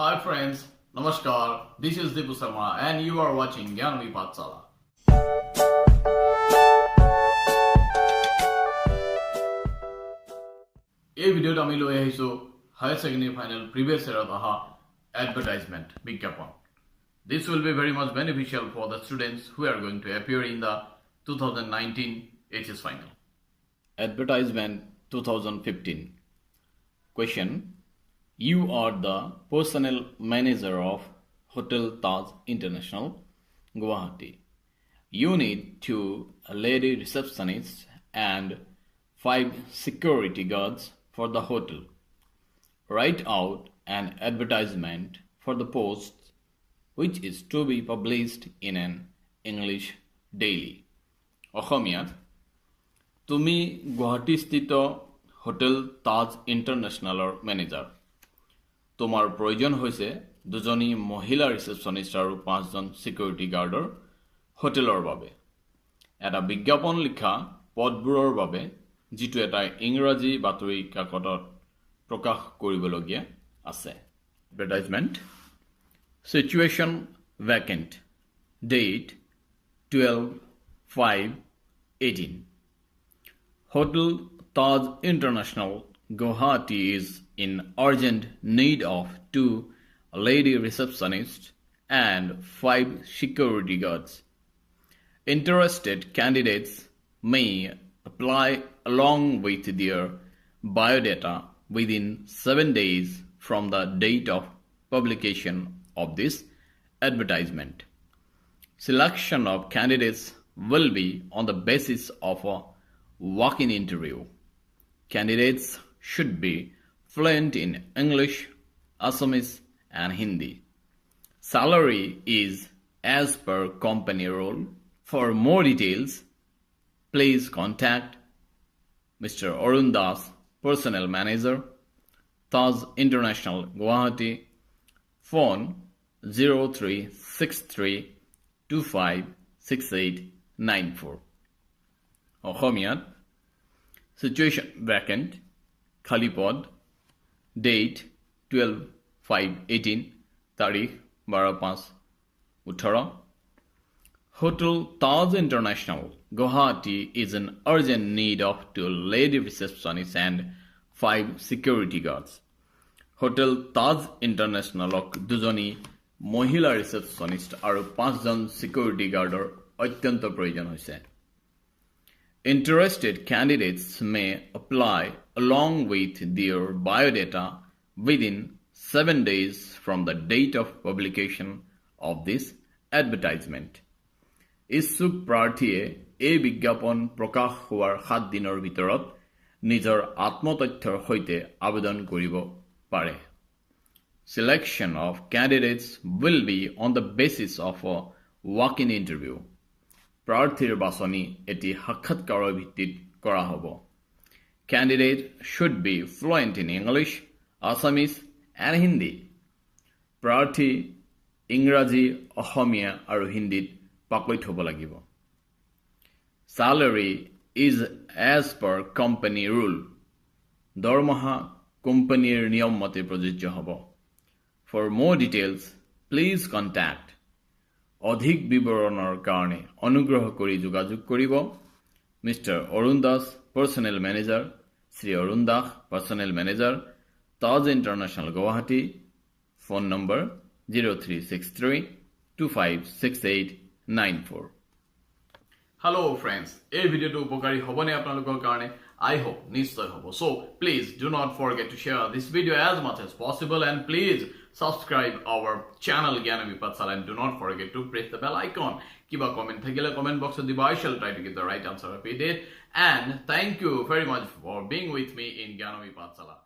Hi friends, Namaskar. This is Deepu Sharma and you are watching Gyanami Pathsala. এই ভিডিওত আমি লৈ আহিছো higher secondary final প্ৰিভিয়াস ইয়াৰত অহা advertisement বিজ্ঞাপন. This will be very much beneficial for the students who are going to appear in the 2019 HS final. Advertisement 2015. Question: You are the personnel manager of Hotel Taj International, Guwahati. You need 2 lady receptionists and 5 security guards for the hotel. Write out an advertisement for the post which is to be published in an English daily. অসমীয়াত তুমি গুৱাহাটীস্থিত hotel Taj ইণ্টাৰনেশ্যনেলৰ manager. তোমাৰ প্ৰয়োজন হৈছে 2জনী মহিলা receptionist আৰু 5জন security গাৰ্ডৰ হোটেলৰ বাবে. এটা বিজ্ঞাপন লিখা পদবোৰৰ বাবে যিটো এটা ইংৰাজী বাতৰি কাকতত প্ৰকাশ কৰিবলগীয়া আছে. Advertisement. Situation vacant. Date 12/5/18. Hotel Taj International, Guwahati is in urgent need of 2 lady receptionists and 5 security guards. Interested candidates may apply along with their biodata within 7 days from the date of publication of this advertisement. Selection of candidates will be on the basis of a walk-in interview. Candidates should be fluent in English, Assamese, and Hindi. Salary is as per company rule. For more details, please contact Mr. Arun Das, Personnel Manager, Taj International, Guwahati. Phone 0363256894. অসমীয়াত Situation vacant, খালি পদ. Date 12/5/18. তাৰিখ 12/5/18. Hotel Taj International, Guwahati is in urgent need of 2 lady receptionists and 5 security guards. Hotel Taj ইণ্টাৰনেশ্যনেলক 2জনী মহিলা receptionist আৰু 5জন security গাৰ্ডৰ অত্যন্ত প্ৰয়োজন হৈছে. Interested candidates may apply along with their biodata within 7 days from the date of publication of this advertisement. ইচ্ছুক প্ৰাৰ্থীয়ে এই বিজ্ঞাপন প্ৰকাশ হোৱাৰ 7 দিনৰ ভিতৰত নিজৰ আত্মতথ্যৰ সৈতে আবেদন কৰিব পাৰে. Selection of candidates will be on the basis of a walk-in interview. প্ৰাৰ্থীৰ বাছনি এটি সাক্ষাৎকাৰৰ ভিত্তিত কৰা হ'ব. Candidate should be fluent in English, Assamese, and Hindi. প্ৰাৰ্থী ইংৰাজী, অসমীয়া আৰু হিন্দীত পাকৈত হ'ব লাগিব. Salary is as per company rule. দৰমহা কোম্পানীৰ নিয়ম মতে প্ৰযোজ্য হ'ব. For more details, please contact. অধিক বিৱৰণৰ কাৰণে অনুগ্ৰহ কৰি যোগাযোগ কৰিব Mr. Arun Das, Personnel Manager, Sri Arun Das, Personnel Manager, Taj International, Guwahati. Phone number 0363256894. Hello friends, এই ভিডিওটো উপকাৰী হ'বনে আপোনালোকৰ কাৰণে? I hope নিশ্চয় হ'ব. So please do not forget to share this video as much as possible and please subscribe our channel Gyanami Pathsala and do not forget to press the bell icon. Kiba comment thakile comment box diba. I shall try to get the right answer up it. And thank you very much for being with me in Gyanami Pathsala.